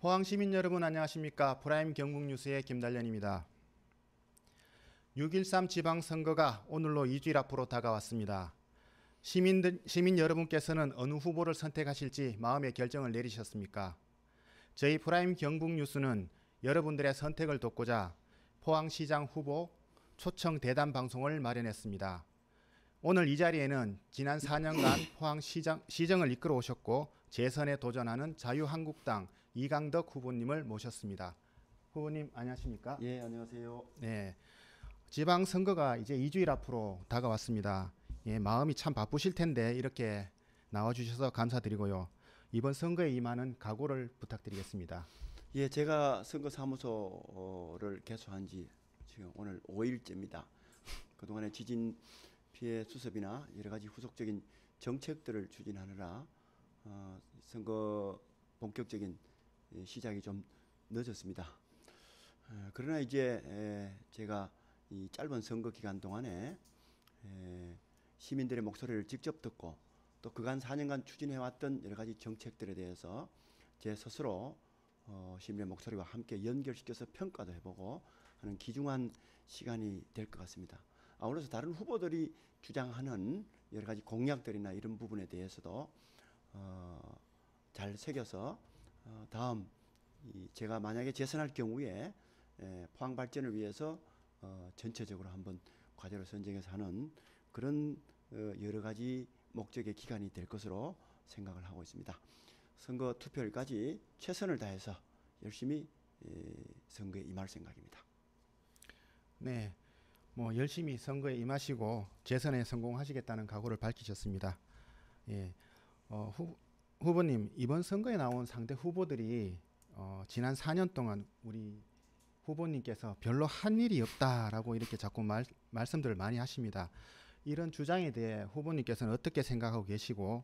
포항 시민 여러분 안녕하십니까? 프라임 경북뉴스의 김달련입니다. 6.13 지방선거가 오늘로 2주일 앞으로 다가왔습니다. 시민 여러분께서는 어느 후보를 선택하실지 마음의 결정을 내리셨습니까? 저희 프라임 경북뉴스는 여러분들의 선택을 돕고자 포항시장 후보 초청 대담 방송을 마련했습니다. 오늘 이 자리에는 지난 4년간 포항시정을 이끌어 오셨고 재선에 도전하는 자유한국당 이강덕 후보님을 모셨습니다. 후보님 안녕하십니까? 예, 안녕하세요. 네, 지방선거가 이제 2주일 앞으로 다가왔습니다. 예, 마음이 참 바쁘실 텐데 이렇게 나와주셔서 감사드리고요. 이번 선거에 임하는 각오를 부탁드리겠습니다. 예, 제가 선거사무소를 개소한 지 지금 오늘 5일째입니다. 그동안의 지진 피해 수습이나 여러 가지 후속적인 정책들을 추진하느라 선거 본격적인 시작이 좀 늦었습니다. 그러나 이제 제가 이 짧은 선거 기간 동안에 시민들의 목소리를 직접 듣고 또 그간 4년간 추진해왔던 여러 가지 정책들에 대해서 제 스스로 시민의 목소리와 함께 연결시켜서 평가도 해보고 하는 귀중한 시간이 될 것 같습니다. 아울러서 다른 후보들이 주장하는 여러 가지 공약들이나 이런 부분에 대해서도 잘 새겨서 다음 제가 만약에 재선할 경우에 포항 발전을 위해서 전체적으로 한번 과제로 선정해서 하는 그런 여러 가지 목적의 기간이 될 것으로 생각을 하고 있습니다. 선거 투표일까지 최선을 다해서 열심히 선거에 임할 생각입니다. 네, 뭐 열심히 선거에 임하시고 재선에 성공하시겠다는 각오를 밝히셨습니다. 예, 후보님 이번 선거에 나온 상대 후보들이 지난 4년 동안 우리 후보님께서 별로 한 일이 없다라고 이렇게 자꾸 말씀들을 많이 하십니다. 이런 주장에 대해 후보님께서는 어떻게 생각하고 계시고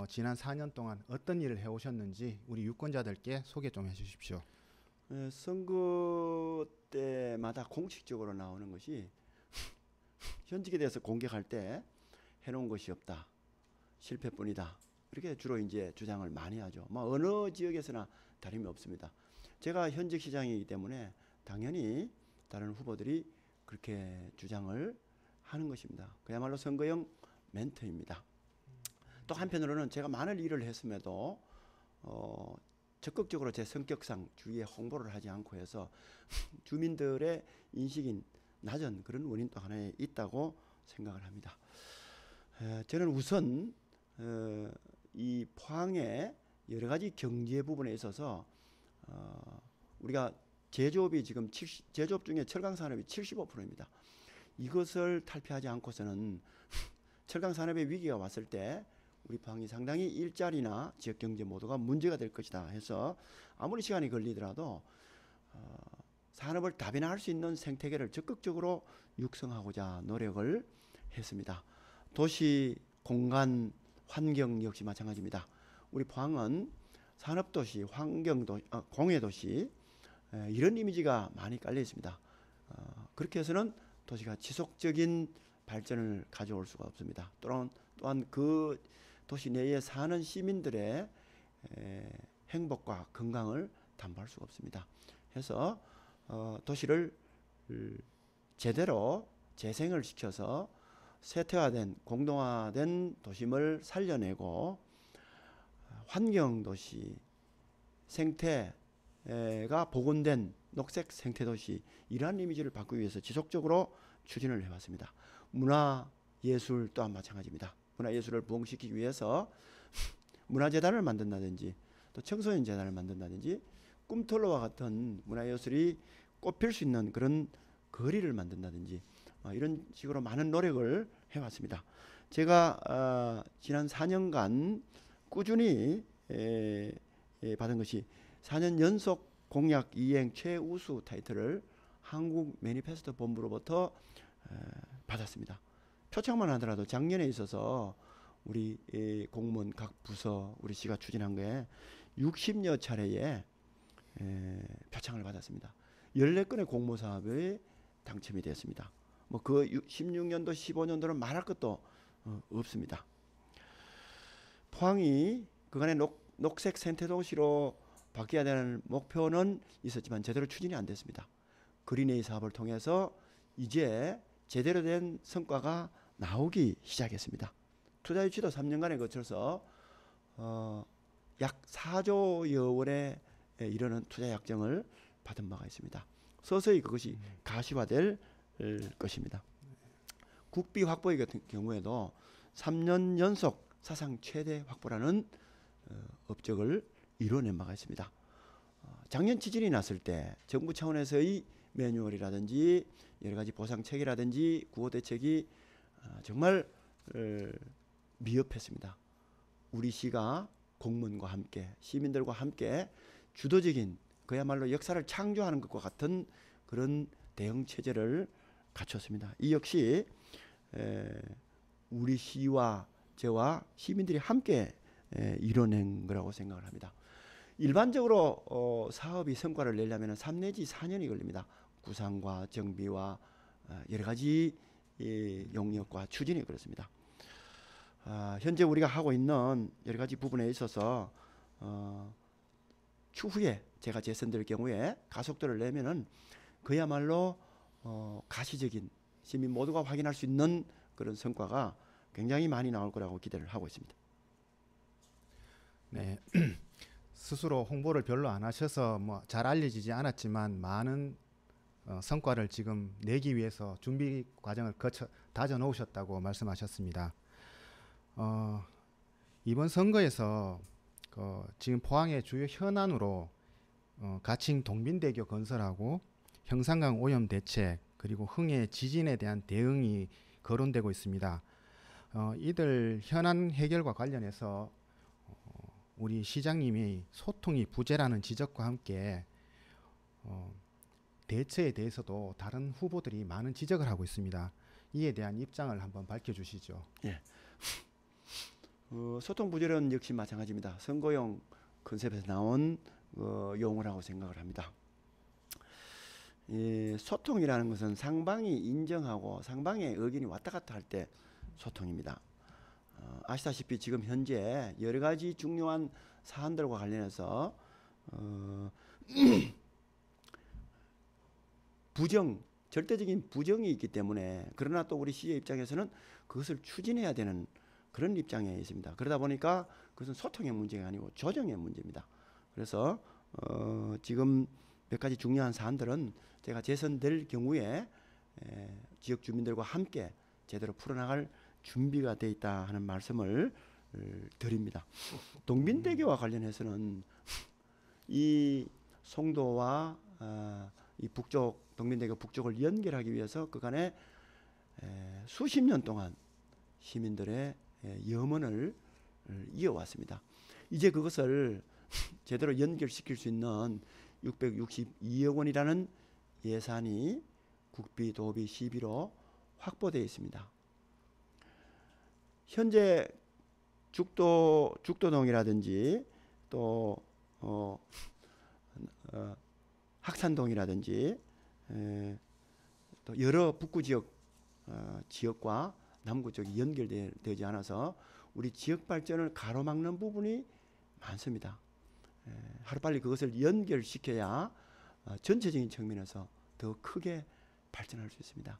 지난 4년 동안 어떤 일을 해오셨는지 우리 유권자들께 소개 좀 해주십시오. 선거 때마다 공식적으로 나오는 것이 현직에 대해서 공격할 때 해놓은 것이 없다, 실패뿐이다, 이렇게 주로 이제 주장을 많이 하죠. 뭐 어느 지역에서나 다름이 없습니다. 제가 현직 시장이기 때문에 당연히 다른 후보들이 그렇게 주장을 하는 것입니다. 그야말로 선거용 멘트입니다. 또 한편으로는 제가 많은 일을 했음에도 적극적으로 제 성격상 주위에 홍보를 하지 않고 해서 주민들의 인식이 낮은 그런 원인 또 하나에 있다고 생각을 합니다. 저는 우선 이 포항의 여러 가지 경제 부분에 있어서 우리가 제조업이 지금 제조업 중에 철강 산업이 75%입니다. 이것을 탈피하지 않고서는 철강 산업의 위기가 왔을 때 우리 포항이 상당히 일자리나 지역 경제 모두가 문제가 될 것이다 해서 아무리 시간이 걸리더라도 산업을 다변화할 수 있는 생태계를 적극적으로 육성하고자 노력을 했습니다. 도시 공간 환경 역시 마찬가지입니다. 우리 포항은 산업도시, 환경도시, 공해도시 이런 이미지가 많이 깔려 있습니다. 그렇게 해서는 도시가 지속적인 발전을 가져올 수가 없습니다. 또한 그 도시 내에 사는 시민들의 행복과 건강을 담보할 수가 없습니다. 해서 도시를 제대로 재생을 시켜서 세태화된 공동화된 도심을 살려내고 환경도시, 생태가 복원된 녹색 생태도시 이러한 이미지를 바꾸기 위해서 지속적으로 추진을 해왔습니다. 문화예술 또한 마찬가지입니다. 문화예술을 부흥시키기 위해서 문화재단을 만든다든지 또 청소년재단을 만든다든지 꿈틀로와 같은 문화예술이 꽃필 수 있는 그런 거리를 만든다든지 이런 식으로 많은 노력을 해왔습니다. 제가 지난 4년간 꾸준히 받은 것이 4년 연속 공약 이행 최우수 타이틀을 한국 매니페스토 본부로부터 받았습니다. 표창만 하더라도 작년에 있어서 우리 공무원 각 부서 우리 시가 추진한 거에 60여 차례의 표창을 받았습니다. 14건의 공모사업에 당첨이 되었습니다. 뭐 그 16년도 15년도는 말할 것도 없습니다. 포항이 그간의 녹색 생태도시로 바뀌어야 되는 목표는 있었지만 제대로 추진이 안 됐습니다. 그린에이 사업을 통해서 이제 제대로 된 성과가 나오기 시작했습니다. 투자 유치도 3년간에 거쳐서 약 4조여 원에 이르는 투자 약정을 받은 바가 있습니다. 서서히 그것이 가시화될 것입니다. 국비 확보의 같은 경우에도 3년 연속 사상 최대 확보라는 업적을 이뤄낸 바가 있습니다. 작년 지진이 났을 때 정부 차원에서의 매뉴얼이라든지 여러 가지 보상책이라든지 구호 대책이 정말 미흡했습니다. 우리 시가 공무원과 함께 시민들과 함께 주도적인 그야말로 역사를 창조하는 것과 같은 그런 대응 체제를 갖췄습니다. 이 역시 우리 시와 저와 시민들이 함께 이뤄낸 거라고 생각을 합니다. 일반적으로 사업이 성과를 내려면 3 내지 4년이 걸립니다. 구상과 정비와 여러 가지 용역과 추진이 그렇습니다. 현재 우리가 하고 있는 여러 가지 부분에 있어서 추후에 제가 재선될 경우에 가속도를 내면은 그야말로 가시적인 시민 모두가 확인할 수 있는 그런 성과가 굉장히 많이 나올 거라고 기대를 하고 있습니다. 네. 스스로 홍보를 별로 안 하셔서 뭐 잘 알려지지 않았지만 많은 성과를 지금 내기 위해서 준비 과정을 거쳐 다져 놓으셨다고 말씀하셨습니다. 이번 선거에서 지금 포항의 주요 현안으로 가칭 동빈대교 건설하고 형산강 오염 대책 그리고 흥해 지진에 대한 대응이 거론되고 있습니다. 이들 현안 해결과 관련해서 우리 시장님이 소통이 부재라는 지적과 함께 대처에 대해서도 다른 후보들이 많은 지적을 하고 있습니다. 이에 대한 입장을 한번 밝혀주시죠. 예. 소통 부재는 역시 마찬가지입니다. 선거용 컨셉에서 나온 용어라고 생각을 합니다. 소통이라는 것은 상방이 인정하고 상방의 의견이 왔다 갔다 할 때 소통입니다. 아시다시피 지금 현재 여러 가지 중요한 사안들과 관련해서 절대적인 부정이 있기 때문에 그러나 또 우리 시의 입장에서는 그것을 추진해야 되는 그런 입장에 있습니다. 그러다 보니까 그것은 소통의 문제가 아니고 조정의 문제입니다. 그래서 지금 몇 가지 중요한 사안들은 제가 재선될 경우에 지역 주민들과 함께 제대로 풀어나갈 준비가 돼 있다 하는 말씀을 드립니다. 동빈대교와 관련해서는 이 송도와 이 북쪽 동빈대교 북쪽을 연결하기 위해서 그간에 수십 년 동안 시민들의 염원을 이어왔습니다. 이제 그것을 제대로 연결시킬 수 있는 662억 원이라는 예산이 국비, 도비, 시비로 확보되어 있습니다. 현재 죽도동이라든지 또 학산동이라든지 또 여러 북구 지역과 남구 쪽이 연결되지 않아서 우리 지역 발전을 가로막는 부분이 많습니다. 하루빨리 그것을 연결시켜야 전체적인 측면에서 더 크게 발전할 수 있습니다.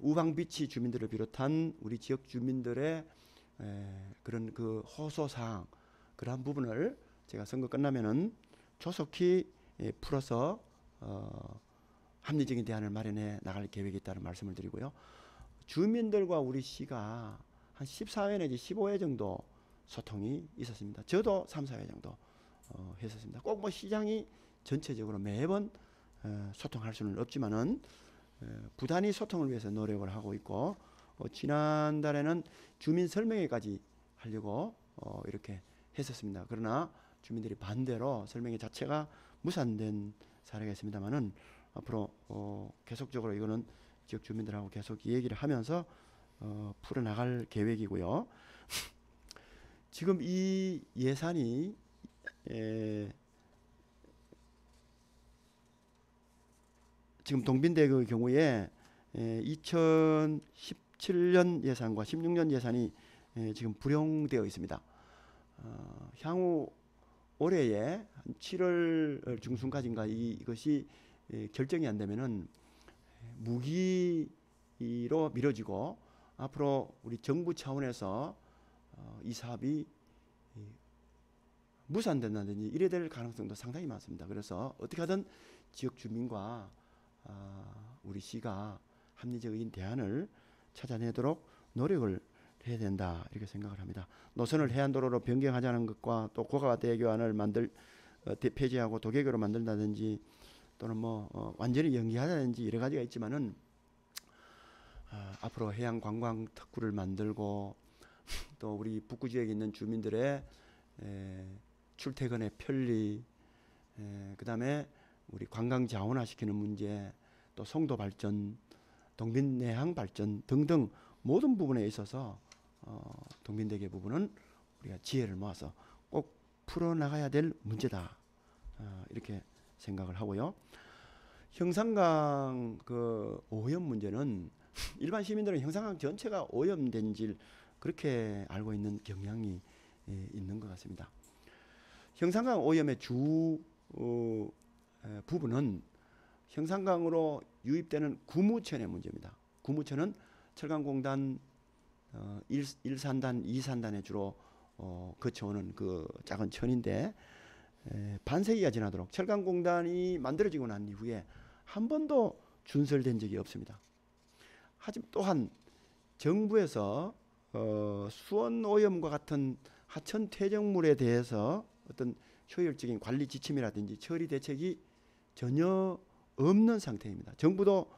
우방비치 주민들을 비롯한 우리 지역 주민들의 그런 그 호소사항 그러한 부분을 제가 선거 끝나면은 조속히 풀어서 합리적인 대안을 마련해 나갈 계획이 있다는 말씀을 드리고요. 주민들과 우리 시가 한 14회 내지 15회 정도 소통이 있었습니다. 저도 3, 4회 정도 했었습니다. 꼭 뭐 시장이 전체적으로 매번 소통할 수는 없지만은 부단히 소통을 위해서 노력을 하고 있고 지난달에는 주민 설명회까지 하려고 이렇게 했었습니다. 그러나 주민들이 반대로 설명회 자체가 무산된 사례가 있습니다만은 앞으로 계속적으로 이거는 지역 주민들하고 계속 얘기를 하면서 풀어나갈 계획이고요. 지금 이 예산이 지금 동빈대교의 경우에 2017년 예산과 16년 예산이 지금 불용되어 있습니다. 향후 올해에 한 7월 중순까지인가 이것이 결정이 안 되면은 무기로 미뤄지고 앞으로 우리 정부 차원에서 이 사업이 무산된다든지 이래 될 가능성도 상당히 많습니다. 그래서 어떻게 하든 지역 주민과 우리 시가 합리적인 대안을 찾아내도록 노력을 해야 된다 이렇게 생각을 합니다. 노선을 해안도로로 변경하자는 것과 또 고가대교안을 폐지하고 도계교로 만든다든지 또는 완전히 연기하자든지 여러 가지가 있지만은 앞으로 해양 관광 특구를 만들고 또 우리 북구 지역에 있는 주민들의 출퇴근의 편리, 그다음에 우리 관광 자원화시키는 문제, 또 송도 발전, 동빈내항 발전 등등 모든 부분에 있어서 동빈대교 부분은 우리가 지혜를 모아서 꼭 풀어나가야 될 문제다 이렇게 생각을 하고요. 형산강 그 오염 문제는 일반 시민들은 형산강 전체가 오염된지 그렇게 알고 있는 경향이 있는 것 같습니다. 형산강 오염의 주 부분은 형산강으로 유입되는 구무천의 문제입니다. 구무천은 철강공단 1산단, 2산단에 주로 거쳐오는 그 작은 천인데 반세기가 지나도록 철강공단이 만들어지고 난 이후에 한 번도 준설된 적이 없습니다. 하지만 또한 정부에서 수원 오염과 같은 하천 퇴적물에 대해서 어떤 효율적인 관리 지침이라든지 처리 대책이 전혀 없는 상태입니다. 정부도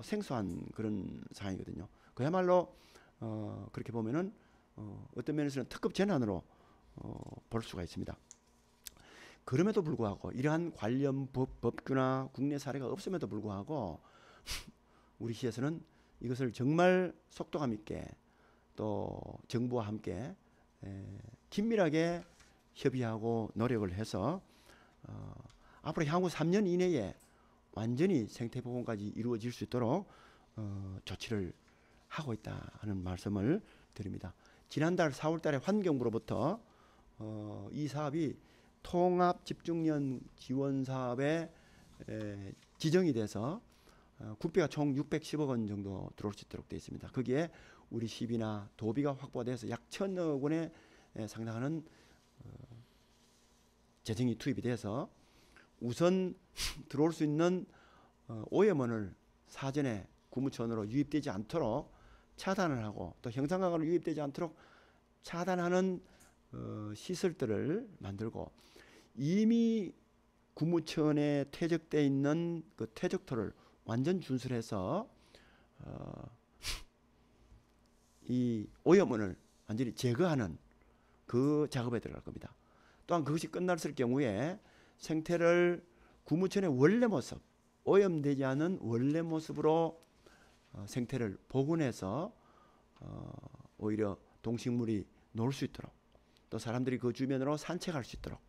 생소한 그런 상황이거든요. 그야말로 그렇게 보면은 어떤 면에서는 특급 재난으로 볼 수가 있습니다. 그럼에도 불구하고 이러한 관련 법규나 국내 사례가 없음에도 불구하고 우리 시에서는 이것을 정말 속도감 있게 또 정부와 함께 긴밀하게 협의하고 노력을 해서 앞으로 향후 3년 이내에 완전히 생태복원까지 이루어질 수 있도록 조치를 하고 있다 하는 말씀을 드립니다. 지난달 4월달에 환경부로부터 이 사업이 통합집중년 지원사업에 지정이 돼서 국비가 총 610억 원 정도 들어올 수 있도록 되어 있습니다. 거기에 우리 시비나 도비가 확보돼서 약 1,000억 원에 상당하는 재정이 투입이 돼서 우선 들어올 수 있는 오염원을 사전에 구무천으로 유입되지 않도록 차단을 하고 또 형산강으로 유입되지 않도록 차단하는 시설들을 만들고 이미 구무천에 퇴적되어 있는 그 퇴적토를 완전 준설해서 이 오염원을 완전히 제거하는 그 작업에 들어갈 겁니다. 또한 그것이 끝났을 경우에 생태를 구무천의 원래 모습, 오염되지 않은 원래 모습으로 생태를 복원해서 오히려 동식물이 놀 수 있도록 또 사람들이 그 주변으로 산책할 수 있도록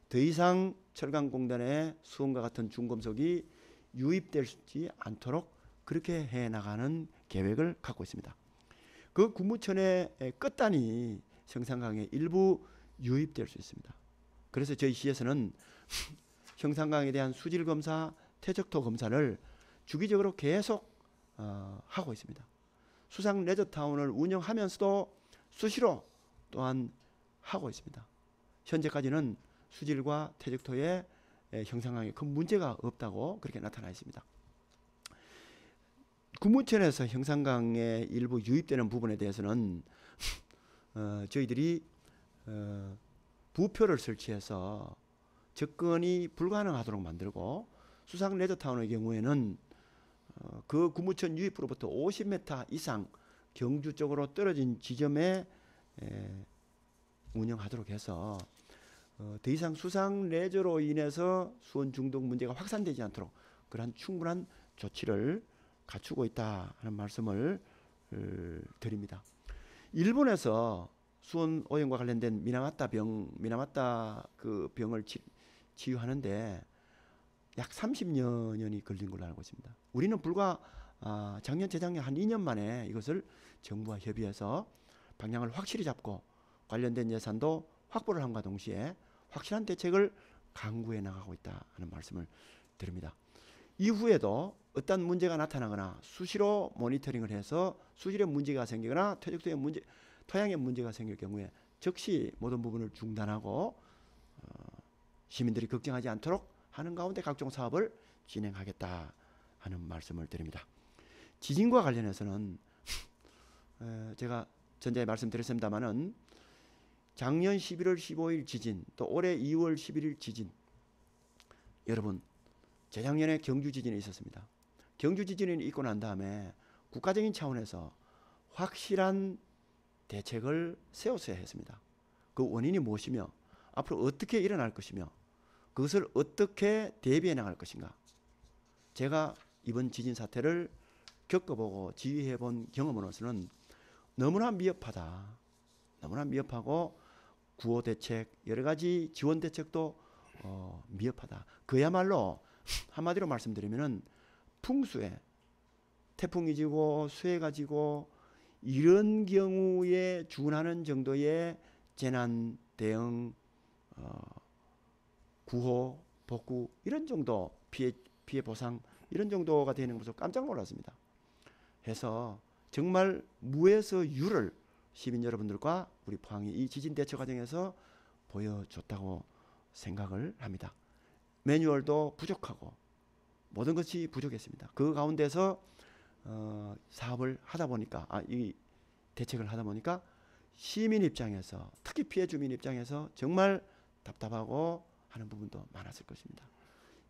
더 이상 철강공단의 수원과 같은 중금속이 유입되지 않도록 그렇게 해나가는 계획을 갖고 있습니다. 그 구무천의 끝단이 형산강에 일부 유입될 수 있습니다. 그래서 저희 시에서는 형산강에 대한 수질 검사, 퇴적토 검사를 주기적으로 계속 하고 있습니다. 수상 레저타운을 운영하면서도 수시로 또한 하고 있습니다. 현재까지는 수질과 퇴적토에 형산강에 큰 문제가 없다고 그렇게 나타나 있습니다. 구무천에서 형산강에 일부 유입되는 부분에 대해서는 저희들이 부표를 설치해서 접근이 불가능하도록 만들고 수상 레저타운의 경우에는 그 구무천 유입으로부터 50m 이상 경주 쪽으로 떨어진 지점에 운영하도록 해서 더 이상 수상 레저로 인해서 수온 중독 문제가 확산되지 않도록 그러한 충분한 조치를 갖추고 있다 하는 말씀을 드립니다. 일본에서 수온 오염과 관련된 미나마타 그 병을 치유하는데 약 30여 년이 걸린 걸로 알고 있습니다. 우리는 불과 작년 재작년 한 2년 만에 이것을 정부와 협의해서 방향을 확실히 잡고 관련된 예산도 확보를 함과 동시에 확실한 대책을 강구해 나가고 있다 하는 말씀을 드립니다. 이후에도 어떤 문제가 나타나거나 수시로 모니터링을 해서 수질에 문제가 생기거나 토양에 문제가 생길 경우에 즉시 모든 부분을 중단하고 시민들이 걱정하지 않도록 하는 가운데 각종 사업을 진행하겠다 하는 말씀을 드립니다. 지진과 관련해서는 제가 전에 말씀드렸습니다마는 작년 11월 15일 지진, 또 올해 2월 11일 지진, 여러분 재작년에 경주 지진이 있었습니다. 경주 지진이 있고 난 다음에 국가적인 차원에서 확실한 대책을 세웠어야 했습니다. 그 원인이 무엇이며 앞으로 어떻게 일어날 것이며 그것을 어떻게 대비해 나갈 것인가. 제가 이번 지진 사태를 겪어보고 지휘해본 경험으로서는 너무나 미흡하다. 너무나 미흡하고 구호 대책, 여러 가지 지원 대책도 미흡하다. 그야말로 한마디로 말씀드리면은 풍수에 태풍이 지고 수해가 지고 이런 경우에 준하는 정도의 재난 대응, 구호, 복구 이런 정도 피해 보상 이런 정도가 되는 것을 깜짝 놀랐습니다. 해서 정말 무에서 유를 시민 여러분들과 우리 포항이 이 지진 대처 과정에서 보여줬다고 생각을 합니다. 매뉴얼도 부족하고 모든 것이 부족했습니다. 그 가운데서 사업을 하다 보니까 이 대책을 하다 보니까 시민 입장에서 특히 피해 주민 입장에서 정말 답답하고 하는 부분도 많았을 것입니다.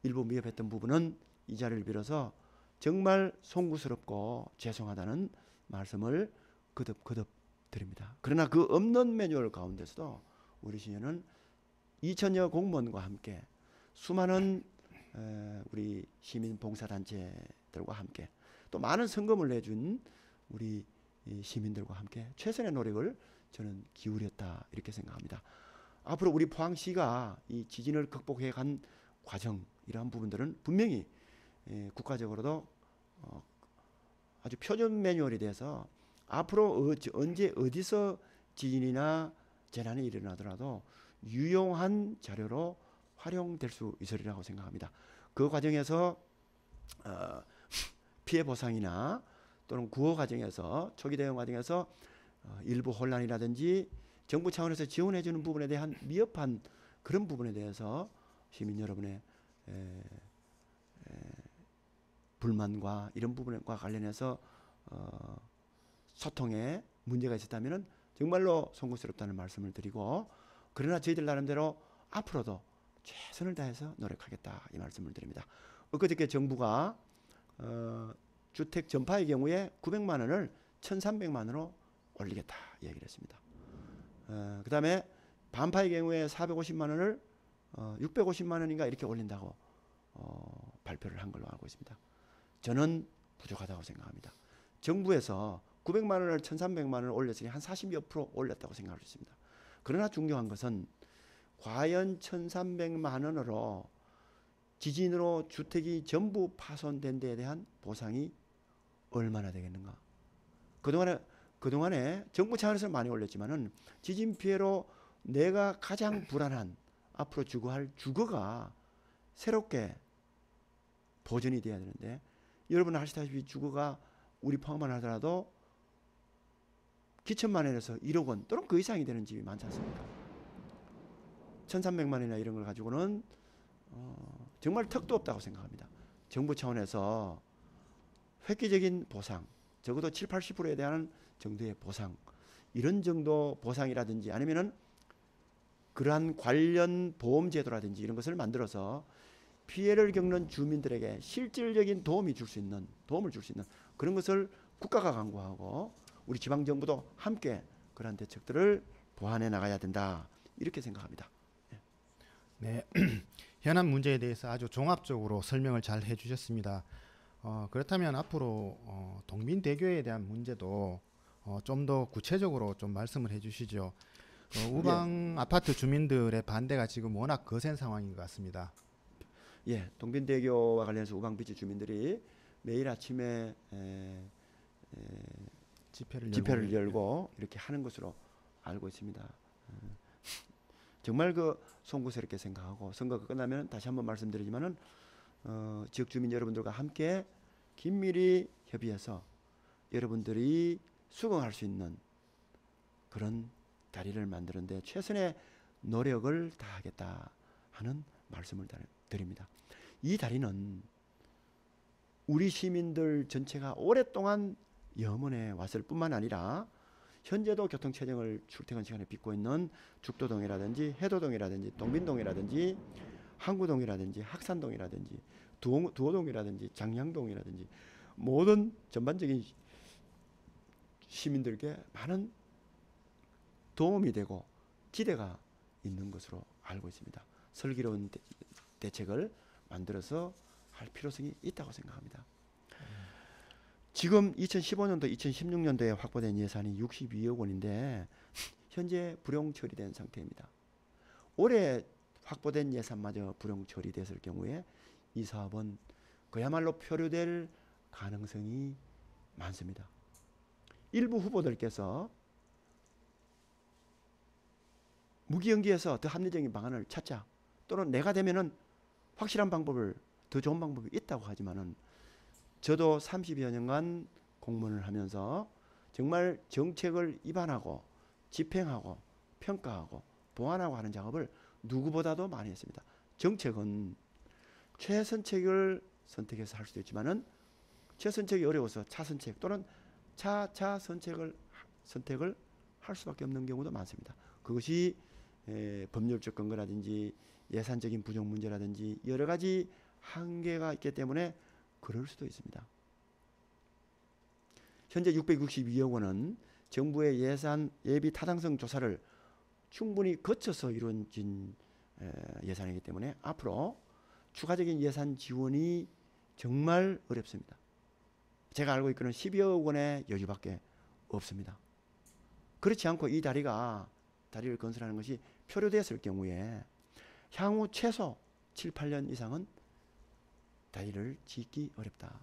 일부 미흡했던 부분은 이 자리를 빌어서 정말 송구스럽고 죄송하다는 말씀을 거듭 드립니다. 그러나 그 없는 매뉴얼 가운데서도 우리 시의회는 2천여 공무원과 함께 수많은 우리 시민 봉사단체들과 함께 또 많은 성금을 내준 우리 시민들과 함께 최선의 노력을 저는 기울였다 이렇게 생각합니다. 앞으로 우리 포항시가 이 지진을 극복해 간 과정 이러한 부분들은 분명히 국가적으로도 아주 표준 매뉴얼이 돼서 앞으로 언제 어디서 지진이나 재난이 일어나더라도 유용한 자료로 활용될 수 있으리라고 생각합니다. 그 과정에서 피해 보상이나 또는 구호 과정에서 초기 대응 과정에서 일부 혼란이라든지 정부 차원에서 지원해 주는 부분에 대한 미흡한 그런 부분에 대해서 시민 여러분의 불만과 이런 부분과 관련해서 소통에 문제가 있었다면 정말로 송구스럽다는 말씀을 드리고 그러나 저희들 나름대로 앞으로도 최선을 다해서 노력하겠다 이 말씀을 드립니다. 엊그저께 정부가 주택 전파의 경우에 900만 원을 1,300만 원으로 올리겠다 얘기를 했습니다. 그 다음에 반파의 경우에 450만 원을 650만 원인가 이렇게 올린다고 발표를 한 걸로 알고 있습니다. 저는 부족하다고 생각합니다. 정부에서 900만 원을 1,300만 원을 올렸으니 한 40여 프로 올렸다고 생각할 수 있습니다. 그러나 중요한 것은 과연 1,300만 원으로 지진으로 주택이 전부 파손된 데에 대한 보상이 얼마나 되겠는가. 그동안에 정부 차원에서 많이 올렸지만은 지진 피해로 내가 가장 불안한 앞으로 주거할 주거가 새롭게 보전이 돼야 되는데 여러분 아시다시피 주거가 우리 포항만 하더라도 기천만 원에서 1억 원 또는 그 이상이 되는 집이 많지 않습니까? 1,300만 원이나 이런 걸 가지고는 정말 턱도 없다고 생각합니다. 정부 차원에서 획기적인 보상, 적어도 7, 80%에 대한 정도의 보상, 이런 정도 보상이라든지 아니면은 그러한 관련 보험 제도라든지 이런 것을 만들어서 피해를 겪는 주민들에게 실질적인 도움을 줄 수 있는 그런 것을 국가가 강구하고 우리 지방 정부도 함께 그러한 대책들을 보완해 나가야 된다 이렇게 생각합니다. 네, 현안 문제에 대해서 아주 종합적으로 설명을 잘 해주셨습니다. 그렇다면 앞으로 동빈대교에 대한 문제도 좀 더 구체적으로 좀 말씀을 해주시죠. 우방 아파트 주민들의 반대가 지금 워낙 거센 상황인 것 같습니다. 예, 동빈대교와 관련해서 우방비치 주민들이 매일 아침에 집회를 열고 이렇게 하는 것으로 알고 있습니다. 정말 그 송구스럽게 생각하고 선거가 끝나면 다시 한번 말씀드리지만은 지역 주민 여러분들과 함께 긴밀히 협의해서 여러분들이 수긍할 수 있는 그런 다리를 만드는데 최선의 노력을 다하겠다 하는 말씀을 드립니다. 이 다리는 우리 시민들 전체가 오랫동안 염원해 왔을 뿐만 아니라 현재도 교통체증을 출퇴근 시간에 빚고 있는 죽도동이라든지 해도동이라든지 동빈동이라든지 항구동이라든지 학산동이라든지 두호동이라든지 장량동이라든지 모든 전반적인 시민들께 많은 도움이 되고 기대가 있는 것으로 알고 있습니다. 슬기로운 대책을 만들어서 할 필요성이 있다고 생각합니다. 지금 2015년도, 2016년도에 확보된 예산이 62억 원인데 현재 불용 처리된 상태입니다. 올해 확보된 예산마저 불용 처리됐을 경우에 이 사업은 그야말로 표류될 가능성이 많습니다. 일부 후보들께서 무기연기해서 더 합리적인 방안을 찾자, 또는 내가 되면은 확실한 방법을, 더 좋은 방법이 있다고 하지만은 저도 30여 년간 공무원을 하면서 정말 정책을 입안하고 집행하고 평가하고 보완하고 하는 작업을 누구보다도 많이 했습니다. 정책은 최선책을 선택해서 할 수도 있지만은 최선책이 어려워서 차선책 또는 차선책을 선택을 할 수밖에 없는 경우도 많습니다. 그것이 법률적 근거라든지 예산적인 부족 문제라든지 여러 가지 한계가 있기 때문에 그럴 수도 있습니다. 현재 662억 원은 정부의 예산 예비 타당성 조사를 충분히 거쳐서 이루어진 예산이기 때문에 앞으로 추가적인 예산 지원이 정말 어렵습니다. 제가 알고 있기로는 12억 원의 여유밖에 없습니다. 그렇지 않고 이 다리를 건설하는 것이 표류됐을 경우에 향후 최소 7, 8년 이상은 다리를 짓기 어렵다.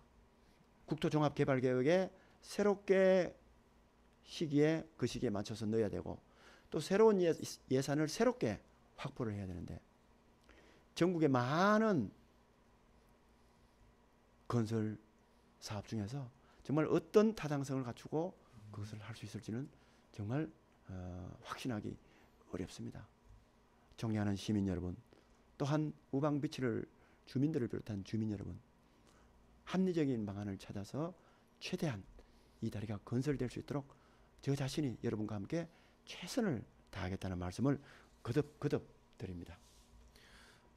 국토종합개발계획에 새롭게 시기에 그 시기에 맞춰서 넣어야 되고 또 새로운 예산을 새롭게 확보를 해야 되는데 전국의 많은 건설 사업 중에서 정말 어떤 타당성을 갖추고 그것을 할 수 있을지는 정말 확신하기 어렵습니다. 존경하는 시민 여러분, 또한 우방비치를 주민들을 비롯한 주민 여러분, 합리적인 방안을 찾아서 최대한 이 다리가 건설될 수 있도록 저 자신이 여러분과 함께 최선을 다하겠다는 말씀을 거듭 드립니다.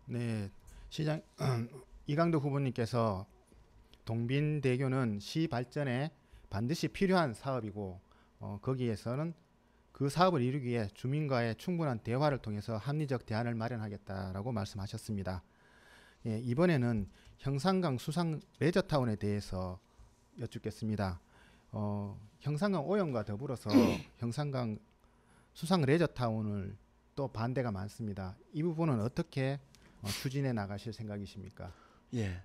네, 시장 이강도 후보님께서 동빈대교는 시 발전에 반드시 필요한 사업이고 거기에서는 그 사업을 이루기 위해 주민과의 충분한 대화를 통해서 합리적 대안을 마련하겠다라고 말씀하셨습니다. 예, 이번에는 형산강 수상 레저타운에 대해서 여쭙겠습니다. 형산강 오염과 더불어서 형산강 수상 레저타운을 또 반대가 많습니다. 이 부분은 어떻게 추진해 나가실 생각이십니까? 예,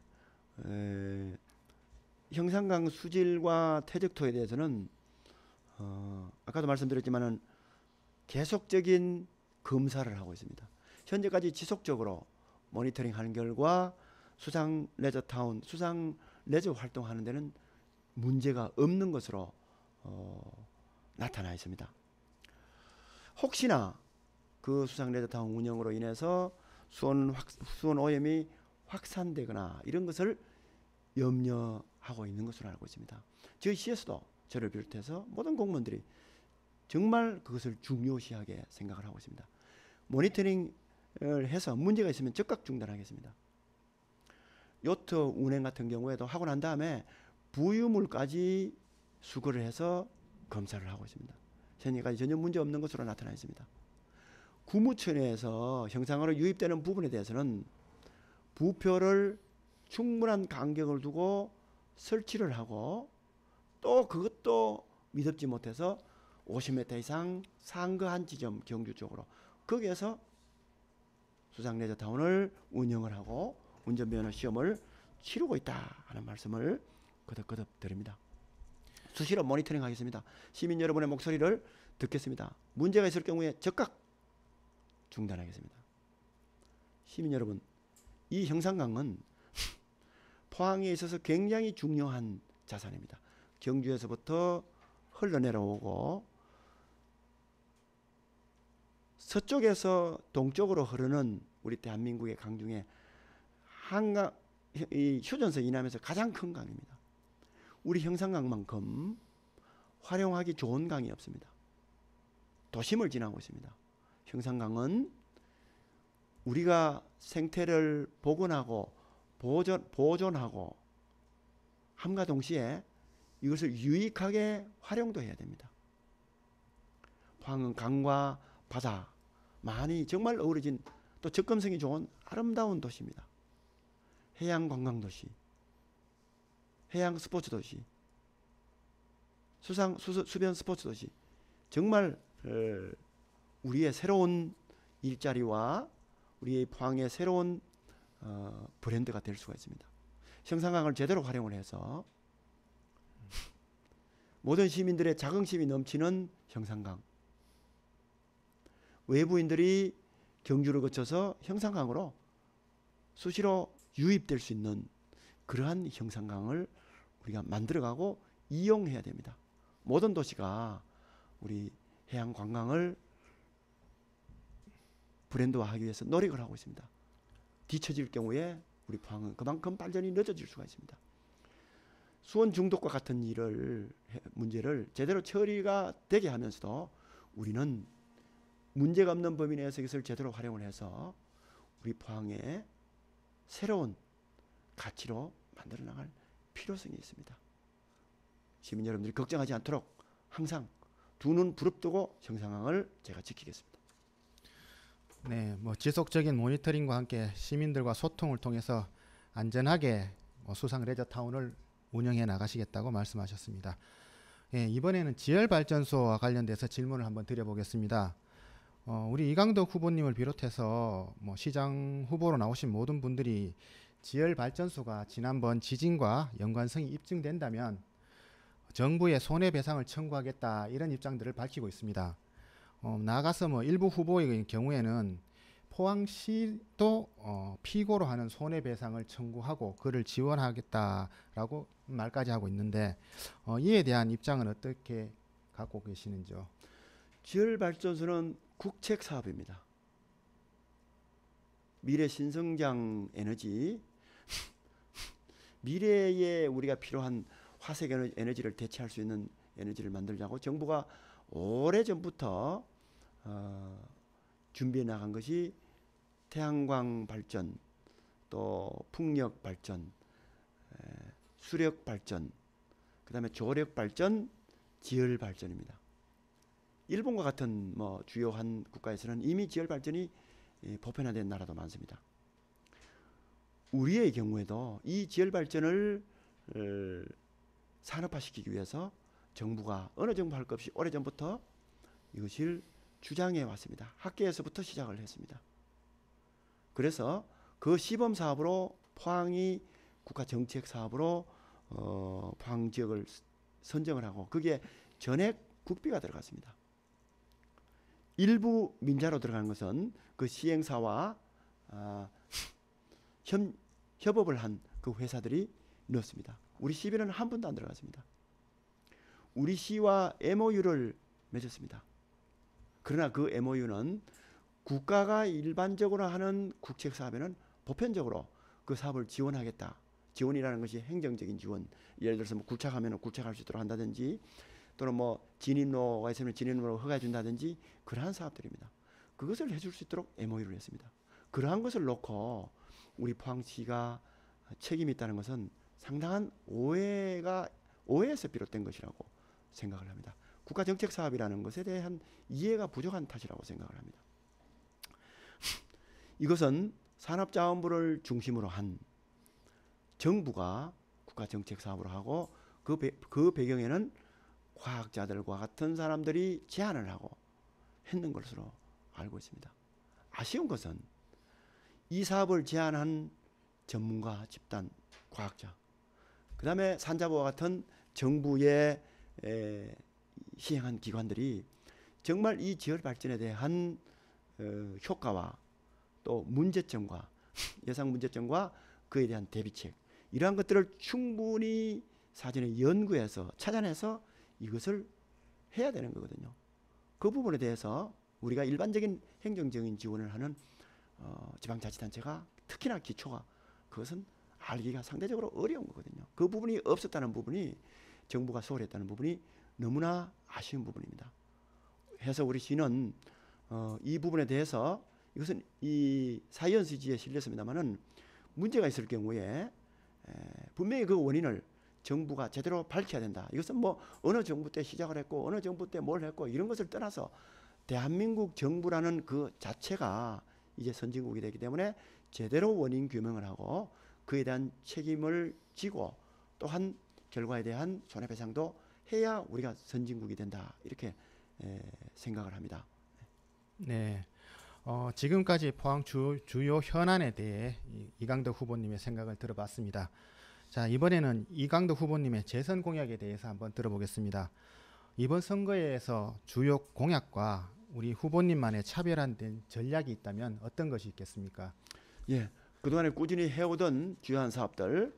형산강 수질과 퇴적토에 대해서는 아까도 말씀드렸지만은 계속적인 검사를 하고 있습니다. 현재까지 지속적으로 모니터링하는 결과 수상 레저타운, 수상 레저 활동하는 데는 문제가 없는 것으로 나타나 있습니다. 혹시나 그 수상 레저타운 운영으로 인해서 수온 오염이 확산되거나 이런 것을 염려하고 있는 것으로 알고 있습니다. 저희 시에서도 저를 비롯해서 모든 공무원들이 정말 그것을 중요시하게 생각을 하고 있습니다. 모니터링을 해서 문제가 있으면 즉각 중단하겠습니다. 요트 운행 같은 경우에도 하고 난 다음에 부유물까지 수거를 해서 검사를 하고 있습니다. 현재까지 전혀 문제 없는 것으로 나타나 있습니다. 구무청에서 형상으로 유입되는 부분에 대해서는 부표를 충분한 간격을 두고 설치를 하고 또 그것도 미덥지 못해서 50m 이상 상거한 지점 경주 쪽으로 거기에서 수상 레저타운을 운영을 하고 운전면허 시험을 치르고 있다 하는 말씀을 거듭 드립니다. 수시로 모니터링 하겠습니다. 시민 여러분의 목소리를 듣겠습니다. 문제가 있을 경우에 즉각 중단하겠습니다. 시민 여러분, 이 형산강은 포항에 있어서 굉장히 중요한 자산입니다. 경주에서부터 흘러내려오고 서쪽에서 동쪽으로 흐르는 우리 대한민국의 강 중에 한강, 이 휴전서 이남에서 가장 큰 강입니다. 우리 형산강만큼 활용하기 좋은 강이 없습니다. 도심을 지나고 있습니다. 형산강은 우리가 생태를 복원하고 보존하고 함과 동시에 이것을 유익하게 활용도 해야 됩니다. 포항은 강과 바다 많이 정말 어우러진 또 접근성이 좋은 아름다운 도시입니다. 해양 관광 도시, 해양 스포츠 도시, 수변 스포츠 도시, 정말 우리의 새로운 일자리와 우리의 포항의 새로운 브랜드가 될 수가 있습니다. 형산강을 제대로 활용을 해서 모든 시민들의 자긍심이 넘치는 형산강, 외부인들이 경주를 거쳐서 형산강으로 수시로 유입될 수 있는 그러한 형산강을 우리가 만들어가고 이용해야 됩니다. 모든 도시가 우리 해양 관광을 브랜드화하기 위해서 노력을 하고 있습니다. 뒤처질 경우에 우리 포항은 그만큼 발전이 늦어질 수가 있습니다. 수원 중독과 같은 문제를 제대로 처리가 되게 하면서도 우리는 문제가 없는 범위 내에서 이것을 제대로 활용을 해서 우리 포항의 새로운 가치로 만들어 나갈 필요성이 있습니다. 시민 여러분들이 걱정하지 않도록 항상 두 눈 부릅뜨고 형산강을 제가 지키겠습니다. 네, 지속적인 모니터링과 함께 시민들과 소통을 통해서 안전하게 수상 레저타운을 운영해 나가시겠다고 말씀하셨습니다. 예, 이번에는 지열발전소와 관련돼서 질문을 한번 드려보겠습니다. 우리 이강덕 후보님을 비롯해서 시장 후보로 나오신 모든 분들이 지열발전소가 지난번 지진과 연관성이 입증된다면 정부에 손해배상을 청구하겠다, 이런 입장들을 밝히고 있습니다. 나아가서 일부 후보의 경우에는 포항시도 피고로 하는 손해배상을 청구하고 그를 지원하겠다라고 말까지 하고 있는데 이에 대한 입장은 어떻게 갖고 계시는지요? 지열발전소는 국책 사업입니다. 미래 신성장 에너지, 미래에 우리가 필요한 화석 에너지를 대체할 수 있는 에너지를 만들자고 정부가 오래전부터 준비해 나간 것이 태양광 발전, 또 풍력 발전, 수력 발전, 그 다음에 조력 발전, 지열 발전입니다. 일본과 같은 주요한 국가에서는 이미 지열 발전이 보편화된 나라도 많습니다. 우리의 경우에도 이 지열 발전을 산업화시키기 위해서 정부가 어느 정부 할 것 없이 오래전부터 이것을 주장해 왔습니다. 학계에서부터 시작을 했습니다. 그래서 그 시범 사업으로 포항이 국가 정책 사업으로 포항 지역을 선정을 하고 거기에 전액 국비가 들어갔습니다. 일부 민자로 들어가는 것은 그 시행사와 협업을 한 그 회사들이 넣었습니다. 우리 시비는 한 번도 안 들어갔습니다. 우리 시와 MOU를 맺었습니다. 그러나 그 MOU는 국가가 일반적으로 하는 국책 사업에는 보편적으로 그 사업을 지원하겠다. 지원이라는 것이 행정적인 지원. 예를 들어서 굴착하면 굴착할 수 있도록 한다든지 또는 진입로가 있으면 진입로로 허가해 준다든지 그러한 사업들입니다. 그것을 해줄 수 있도록 MOU를 했습니다. 그러한 것을 놓고 우리 포항시가 책임이 있다는 것은 상당한 오해에서 비롯된 것이라고 생각을 합니다. 국가정책 사업이라는 것에 대한 이해가 부족한 탓이라고 생각을 합니다. 이것은 산업자원부를 중심으로 한 정부가 국가정책 사업으로 하고 그 배경에는 과학자들과 같은 사람들이 제안을 하고 했는 것으로 알고 있습니다. 아쉬운 것은 이 사업을 제안한 전문가 집단, 과학자, 그 다음에 산자부와 같은 정부의 시행한 기관들이 정말 이 지열 발전에 대한 효과와 또 문제점과 예상 문제점과 그에 대한 대비책 이러한 것들을 충분히 사전에 연구해서 찾아내서 이것을 해야 되는 거거든요. 그 부분에 대해서 우리가 일반적인 행정적인 지원을 하는 지방자치단체가 특히나 기초가 그것은 알기가 상대적으로 어려운 거거든요. 그 부분이 없었다는 부분이 정부가 소홀했다는 부분이 너무나 아쉬운 부분입니다. 해서 우리 시는 이 부분에 대해서 이것은 이 사이언스지에 실렸습니다만은 문제가 있을 경우에 분명히 그 원인을 정부가 제대로 밝혀야 된다. 이것은 뭐 어느 정부 때 시작을 했고 어느 정부 때 뭘 했고 이런 것을 떠나서 대한민국 정부라는 그 자체가 이제 선진국이 되기 때문에 제대로 원인 규명을 하고 그에 대한 책임을 지고 또한 결과에 대한 손해배상도 해야 우리가 선진국이 된다. 이렇게 생각을 합니다. 네. 지금까지 포항 주요 현안에 대해 이강덕 후보님의 생각을 들어봤습니다. 자, 이번에는 이강덕 후보님의 재선 공약에 대해서 한번 들어보겠습니다. 이번 선거에서 주요 공약과 우리 후보님만의 차별화된 전략이 있다면 어떤 것이 있겠습니까? 예, 그동안에 꾸준히 해오던 주요한 사업들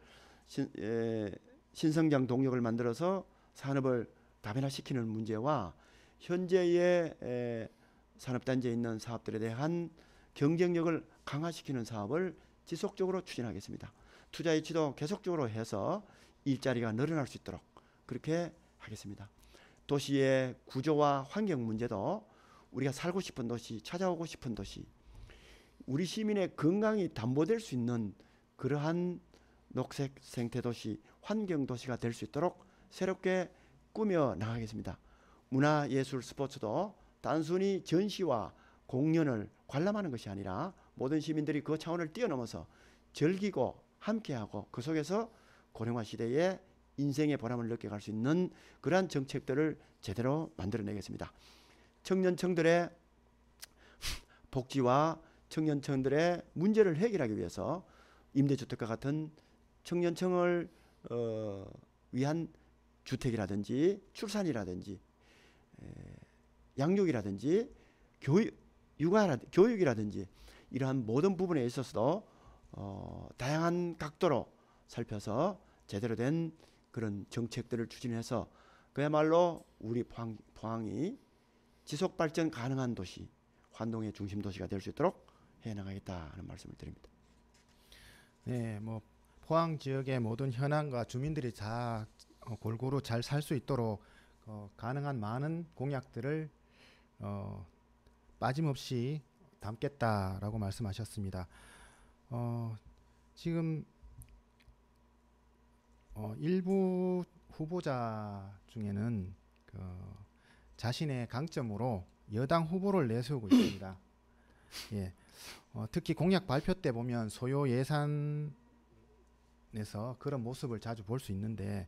신성장 동력을 만들어서 산업을 다변화시키는 문제와 현재의 산업단지에 있는 사업들에 대한 경쟁력을 강화시키는 사업을 지속적으로 추진하겠습니다. 투자 유치도 계속적으로 해서 일자리가 늘어날 수 있도록 그렇게 하겠습니다. 도시의 구조와 환경 문제도 우리가 살고 싶은 도시, 찾아오고 싶은 도시, 우리 시민의 건강이 담보될 수 있는 그러한 녹색 생태도시, 환경도시가 될 수 있도록 새롭게 꾸며 나가겠습니다. 문화, 예술, 스포츠도 단순히 전시와 공연을 관람하는 것이 아니라 모든 시민들이 그 차원을 뛰어넘어서 즐기고 함께하고 그 속에서 고령화 시대에 인생의 보람을 느껴갈 수 있는 그러한 정책들을 제대로 만들어내겠습니다. 청년층들의 복지와 청년층들의 문제를 해결하기 위해서 임대주택과 같은 청년층을 위한 주택이라든지 출산이라든지 양육이라든지 교육이라든지 이러한 모든 부분에 있어서도 다양한 각도로 살펴서 제대로 된 그런 정책들을 추진해서 그야말로 우리 포항이 지속 발전 가능한 도시, 환동의 중심 도시가 될 수 있도록 해나가겠다 하는 말씀을 드립니다. 네, 뭐 포항 지역의 모든 현안과 주민들이 다 골고루 잘 살 수 있도록 가능한 많은 공약들을 빠짐없이 담겠다라고 말씀하셨습니다. 지금 일부 후보자 중에는 자신의 강점으로 여당 후보를 내세우고 있습니다. 예, 특히 공약 발표 때 보면 소요 예산에서 그런 모습을 자주 볼 수 있는데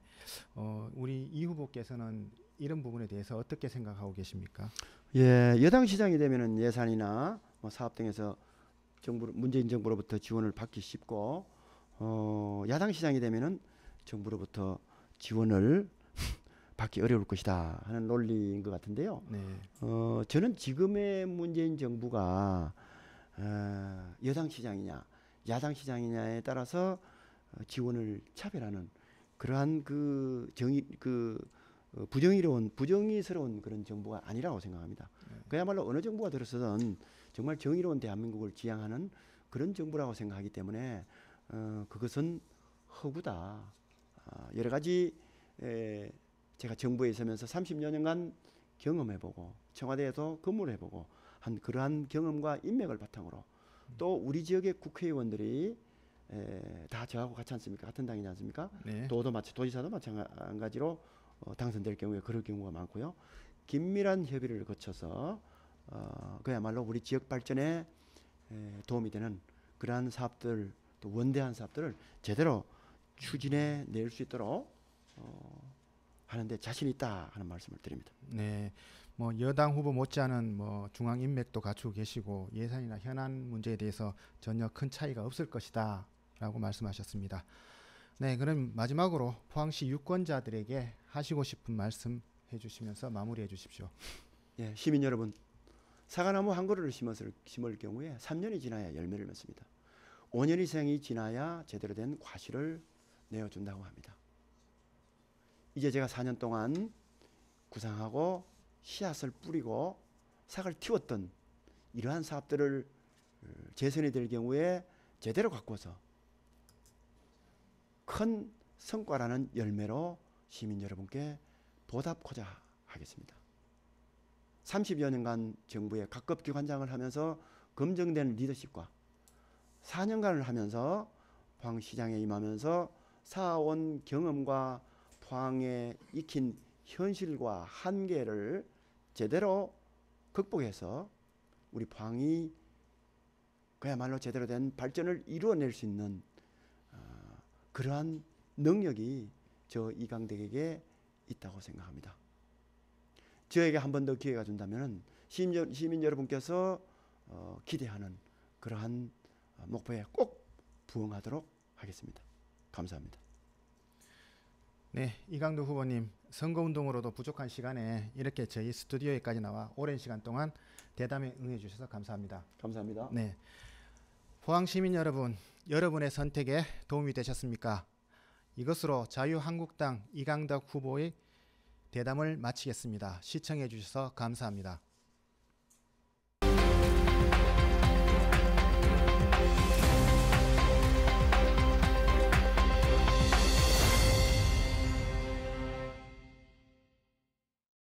우리 이 후보께서는 이런 부분에 대해서 어떻게 생각하고 계십니까? 예, 여당 시장이 되면은 예산이나 뭐 사업 등에서 문재인 정부로부터 지원을 받기 쉽고 야당 시장이 되면은 정부로부터 지원을 받기 어려울 것이다 하는 논리인 것 같은데요. 네. 저는 지금의 문재인 정부가 여당 시장이냐 야당 시장이냐에 따라서 지원을 차별하는 그러한 부정의스러운 그런 정부가 아니라고 생각합니다. 그야말로 어느 정부가 들어서든 정말 정의로운 대한민국을 지향하는 그런 정부라고 생각하기 때문에 그것은 허구다. 여러 가지 제가 정부에 있으면서 30여 년간 경험해보고 청와대에서 근무를 해보고 한 그러한 경험과 인맥을 바탕으로 또 우리 지역의 국회의원들이 다 저하고 같지 않습니까? 같은 당이지 않습니까? 네. 도지사도 마찬가지로 당선될 경우에 그럴 경우가 많고요. 긴밀한 협의를 거쳐서 그야말로 우리 지역 발전에 도움이 되는 그러한 사업들 또 원대한 사업들을 제대로 추진해 낼 수 있도록 하는데 자신 있다 하는 말씀을 드립니다. 네, 뭐 여당 후보 못지않은 뭐 중앙 인맥도 갖추고 계시고 예산이나 현안 문제에 대해서 전혀 큰 차이가 없을 것이다라고 말씀하셨습니다. 네, 그럼 마지막으로 포항시 유권자들에게 하시고 싶은 말씀 해주시면서 마무리해 주십시오. 예, 시민 여러분, 사과나무 한 그루를 심을 경우에 3년이 지나야 열매를 맺습니다. 5년 이상이 지나야 제대로 된 과실을 내어준다고 합니다. 이제 제가 4년 동안 구상하고 씨앗을 뿌리고 사과를 틔웠던 이러한 사업들을 재선이 될 경우에 제대로 가꾸어서 큰 성과라는 열매로 시민 여러분께 보답하고자 하겠습니다. 30여 년간 정부의 각급 기관장을 하면서 검증된 리더십과 4년간을 하면서 포항시장에 임하면서 쌓아온 경험과 포항에 익힌 현실과 한계를 제대로 극복해서 우리 포항이 그야말로 제대로 된 발전을 이루어낼 수 있는 그러한 능력이 저 이강덕에게 있다고 생각합니다. 저에게 한 번 더 기회가 준다면 시민 여러분께서 기대하는 그러한 목표에 꼭 부응하도록 하겠습니다. 감사합니다. 네, 이강덕 후보님, 선거운동으로도 부족한 시간에 이렇게 저희 스튜디오에까지 나와 오랜 시간 동안 대담에 응해 주셔서 감사합니다. 감사합니다. 네, 포항 시민 여러분, 여러분의 선택에 도움이 되셨습니까? 이것으로 자유한국당 이강덕 후보의 대담을 마치겠습니다. 시청해 주셔서 감사합니다.